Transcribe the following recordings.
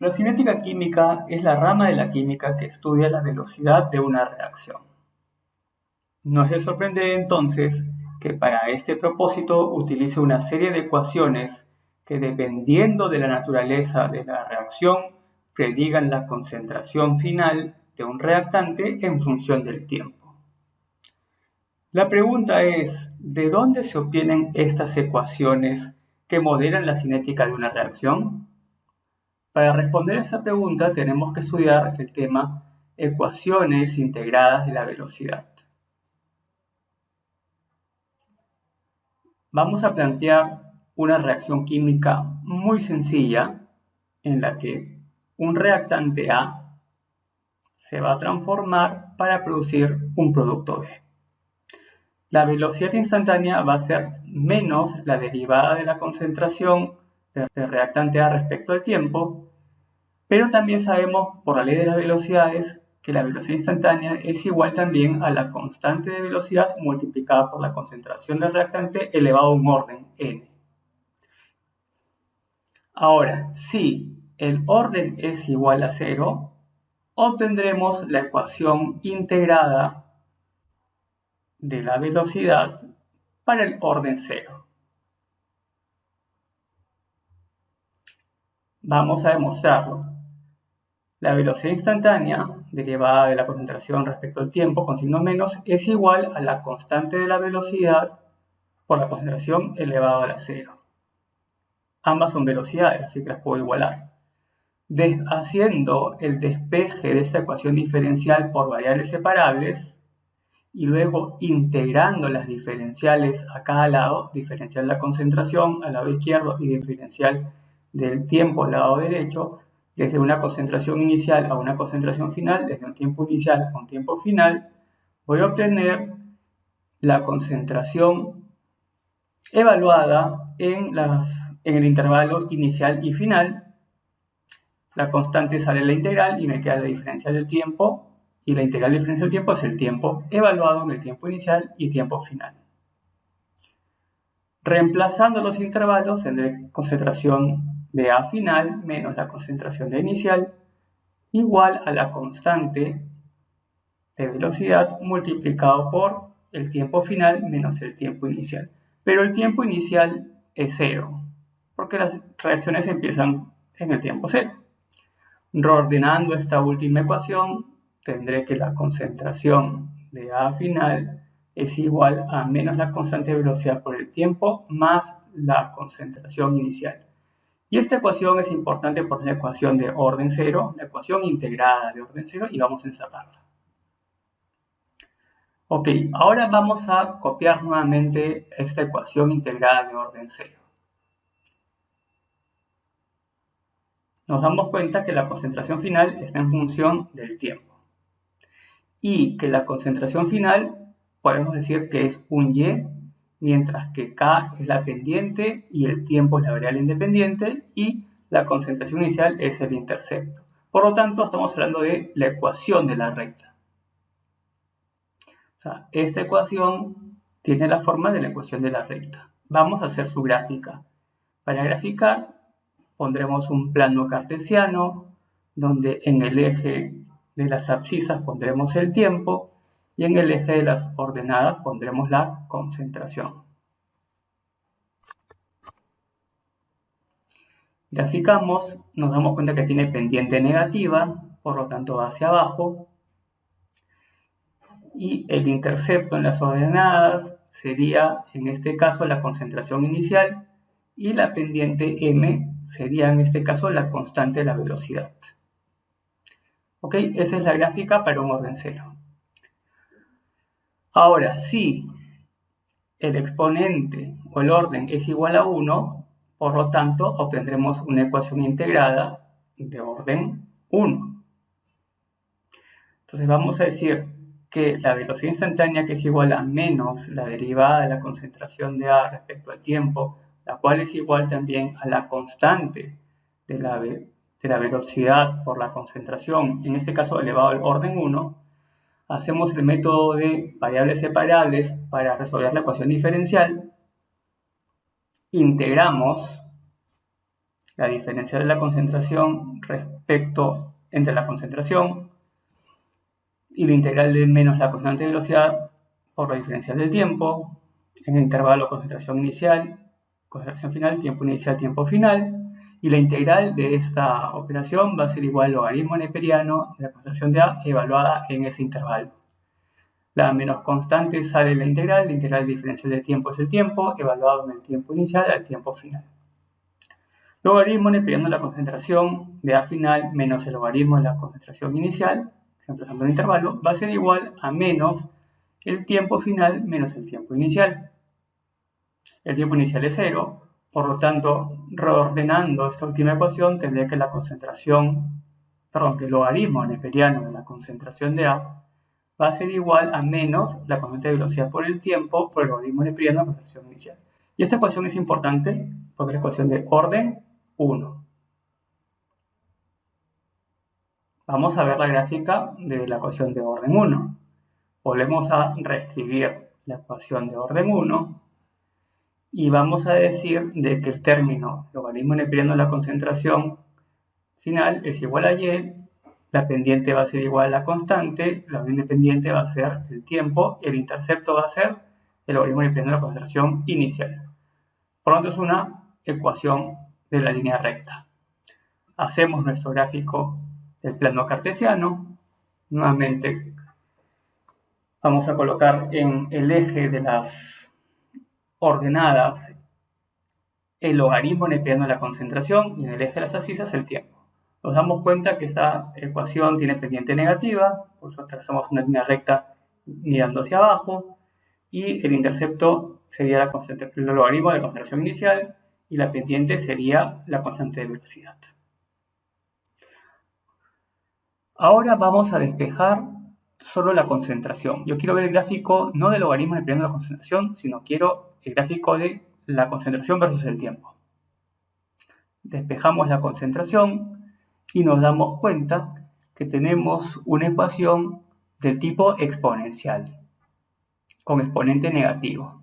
La cinética química es la rama de la química que estudia la velocidad de una reacción. No es de sorprender entonces que para este propósito utilice una serie de ecuaciones que, dependiendo de la naturaleza de la reacción, predigan la concentración final de un reactante en función del tiempo. La pregunta es, ¿de dónde se obtienen estas ecuaciones que modelan la cinética de una reacción? Para responder a esta pregunta tenemos que estudiar el tema ecuaciones integradas de la velocidad. Vamos a plantear una reacción química muy sencilla en la que un reactante A se va a transformar para producir un producto B. La velocidad instantánea va a ser menos la derivada de la concentración del reactante A respecto al tiempo, pero también sabemos por la ley de las velocidades que la velocidad instantánea es igual también a la constante de velocidad multiplicada por la concentración del reactante elevado a un orden n. Ahora, si el orden es igual a 0, obtendremos la ecuación integrada de la velocidad para el orden 0. Vamos a demostrarlo. La velocidad instantánea, derivada de la concentración respecto al tiempo con signo menos, es igual a la constante de la velocidad por la concentración elevado a la 0. Ambas son velocidades, así que las puedo igualar. Haciendo el despeje de esta ecuación diferencial por variables separables y luego integrando las diferenciales a cada lado, diferencial de la concentración al lado izquierdo y diferencial del tiempo al lado derecho, desde una concentración inicial a una concentración final, desde un tiempo inicial a un tiempo final, voy a obtener la concentración evaluada en el intervalo inicial y final. La constante sale en la integral y me queda la diferencial del tiempo, y la integral diferencial del tiempo es el tiempo evaluado en el tiempo inicial y tiempo final. Reemplazando los intervalos tendré concentración de A final menos la concentración de inicial igual a la constante de velocidad multiplicado por el tiempo final menos el tiempo inicial. Pero el tiempo inicial es 0, porque las reacciones empiezan en el tiempo 0. Reordenando esta última ecuación, tendré que la concentración de A final es igual a menos la constante de velocidad por el tiempo más la concentración inicial. Y esta ecuación es importante por la ecuación de orden 0, la ecuación integrada de orden 0, y vamos a encerrarla. Ok, ahora vamos a copiar nuevamente esta ecuación integrada de orden 0. Nos damos cuenta que la concentración final está en función del tiempo. Y que la concentración final podemos decir que es un y, mientras que k es la pendiente y el tiempo es la variable independiente y la concentración inicial es el intercepto. Por lo tanto, estamos hablando de la ecuación de la recta. O sea, esta ecuación tiene la forma de la ecuación de la recta. Vamos a hacer su gráfica. Para graficar, pondremos un plano cartesiano, donde en el eje de las abscisas pondremos el tiempo y en el eje de las ordenadas pondremos la concentración. Graficamos, nos damos cuenta que tiene pendiente negativa, por lo tanto va hacia abajo. Y el intercepto en las ordenadas sería, en este caso, la concentración inicial, y la pendiente m sería, en este caso, la constante de la velocidad. Ok, esa es la gráfica para un orden 0. Ahora, si el exponente o el orden es igual a 1, por lo tanto, obtendremos una ecuación integrada de orden 1. Entonces vamos a decir que la velocidad instantánea, que es igual a menos la derivada de la concentración de A respecto al tiempo, la cual es igual también a la constante de la velocidad por la concentración, en este caso elevado al orden 1, hacemos el método de variables separables para resolver la ecuación diferencial, integramos la diferencial de la concentración respecto entre la concentración y la integral de menos la constante de velocidad por la diferencial del tiempo en el intervalo concentración inicial, concentración final, tiempo inicial, tiempo final, y la integral de esta operación va a ser igual al logaritmo neperiano de la concentración de A evaluada en ese intervalo. La menos constante sale la integral diferencial del tiempo es el tiempo, evaluado en el tiempo inicial al tiempo final. Logaritmo neperiano de la concentración de A final menos el logaritmo de la concentración inicial, reemplazando el intervalo, va a ser igual a menos el tiempo final menos el tiempo inicial. El tiempo inicial es 0, por lo tanto, reordenando esta última ecuación, tendré que que el logaritmo neperiano de la concentración de A va a ser igual a menos la constante de velocidad por el tiempo por el logaritmo neperiano de la concentración inicial. Y esta ecuación es importante porque es la ecuación de orden 1. Vamos a ver la gráfica de la ecuación de orden 1. Volvemos a reescribir la ecuación de orden 1 y vamos a decir de que el término logaritmo neperiano de la concentración final es igual a y, la pendiente va a ser igual a la constante, la independiente va a ser el tiempo, el intercepto va a ser el logaritmo neperiano de la concentración inicial. Por lo tanto, es una ecuación de la línea recta. Hacemos nuestro gráfico del plano cartesiano. Nuevamente vamos a colocar en el eje de las ordenadas el logaritmo neperiano de la concentración y en el eje de las abscisas el tiempo. Nos damos cuenta que esta ecuación tiene pendiente negativa, por eso trazamos una línea recta mirando hacia abajo, y el intercepto sería el logaritmo de la concentración inicial y la pendiente sería la constante de velocidad. Ahora vamos a despejar solo la concentración. Yo quiero ver el gráfico no del logaritmo neperiano de la concentración, sino quiero el gráfico de la concentración versus el tiempo. Despejamos la concentración y nos damos cuenta que tenemos una ecuación del tipo exponencial, con exponente negativo.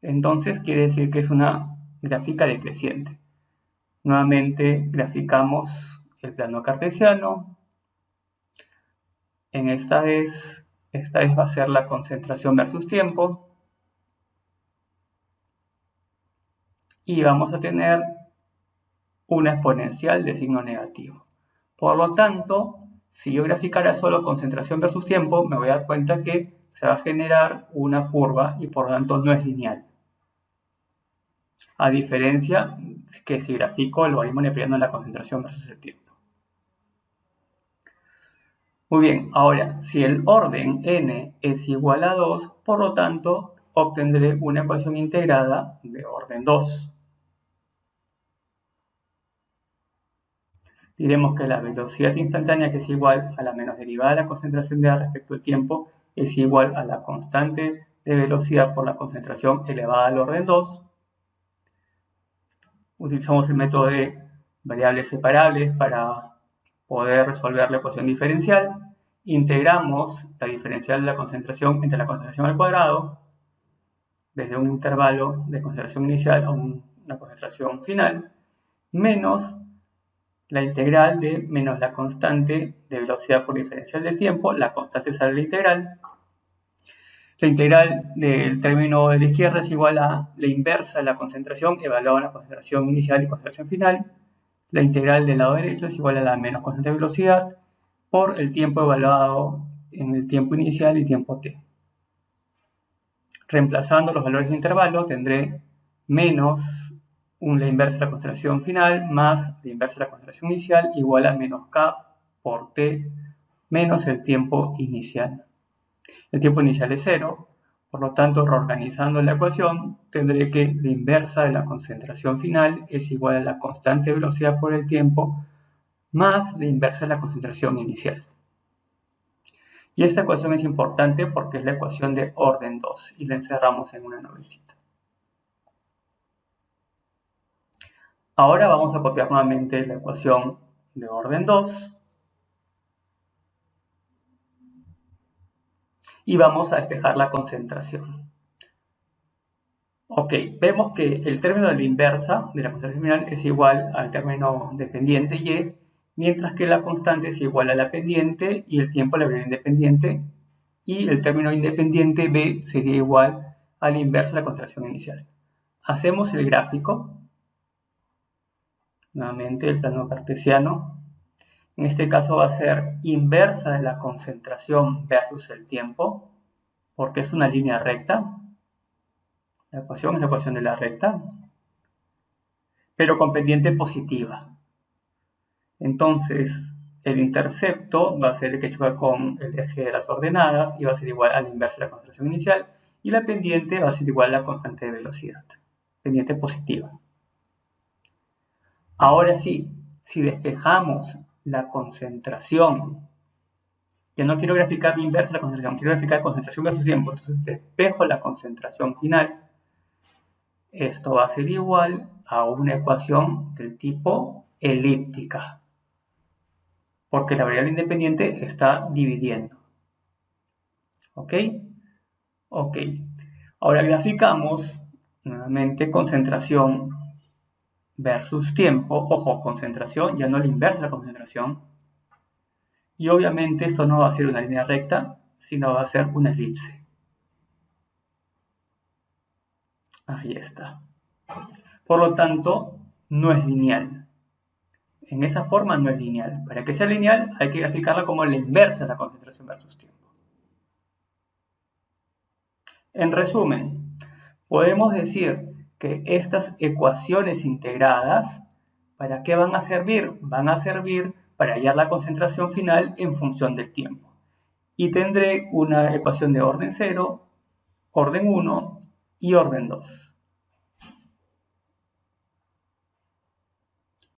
Entonces quiere decir que es una gráfica decreciente. Nuevamente graficamos el plano cartesiano. Esta vez va a ser la concentración versus tiempo. Y vamos a tener una exponencial de signo negativo. Por lo tanto, si yo graficara solo concentración versus tiempo, me voy a dar cuenta que se va a generar una curva y por lo tanto no es lineal. A diferencia que si grafico el logaritmo neperiano de la concentración versus el tiempo. Muy bien, ahora, si el orden n es igual a 2, por lo tanto, obtendré una ecuación integrada de orden 2. Diremos que la velocidad instantánea, que es igual a la menos derivada de la concentración de A respecto al tiempo, es igual a la constante de velocidad por la concentración elevada al orden 2. Utilizamos el método de variables separables para poder resolver la ecuación diferencial. Integramos la diferencial de la concentración entre la concentración al cuadrado, desde un intervalo de concentración inicial a una concentración final, menos la integral de menos la constante de velocidad por diferencial de tiempo, la constante sale de la integral. La integral del término de la izquierda es igual a la inversa de la concentración evaluada en la concentración inicial y concentración final. La integral del lado derecho es igual a la menos constante de velocidad por el tiempo evaluado en el tiempo inicial y tiempo t. Reemplazando los valores de intervalo tendré menos la inversa de la concentración final más la inversa de la concentración inicial igual a menos k por t menos el tiempo inicial. El tiempo inicial es 0, por lo tanto, reorganizando la ecuación, tendré que la inversa de la concentración final es igual a la constante de velocidad por el tiempo más la inversa de la concentración inicial. Y esta ecuación es importante porque es la ecuación de orden 2 y la encerramos en una nubecita. Ahora vamos a copiar nuevamente la ecuación de orden 2 y vamos a despejar la concentración. Ok, vemos que el término de la inversa de la concentración final es igual al término dependiente y, mientras que la constante es igual a la pendiente y el tiempo a la variable independiente, y el término independiente b sería igual a la inversa de la concentración inicial. Hacemos el gráfico, nuevamente el plano cartesiano. En este caso va a ser inversa de la concentración versus el tiempo, porque es una línea recta. La ecuación es la ecuación de la recta, pero con pendiente positiva. Entonces, el intercepto va a ser el que choca con el eje de las ordenadas y va a ser igual a la inversa de la concentración inicial, y la pendiente va a ser igual a la constante de velocidad, pendiente positiva. Ahora sí, si despejamos la concentración, ya no quiero graficar la inversa de la concentración, quiero graficar concentración versus tiempo, entonces despejo la concentración final. Esto va a ser igual a una ecuación del tipo elíptica, porque la variable independiente está dividiendo. ¿Ok? Ok. Ahora graficamos nuevamente concentración versus tiempo. Ojo, concentración, ya no la inversa de la concentración. Y obviamente esto no va a ser una línea recta, sino va a ser una elipse. Ahí está. Por lo tanto, no es lineal. En esa forma no es lineal. Para que sea lineal hay que graficarla como la inversa de la concentración versus tiempo. En resumen, podemos decir que estas ecuaciones integradas, ¿para qué van a servir? Van a servir para hallar la concentración final en función del tiempo. Y tendré una ecuación de orden 0, orden 1 y orden 2.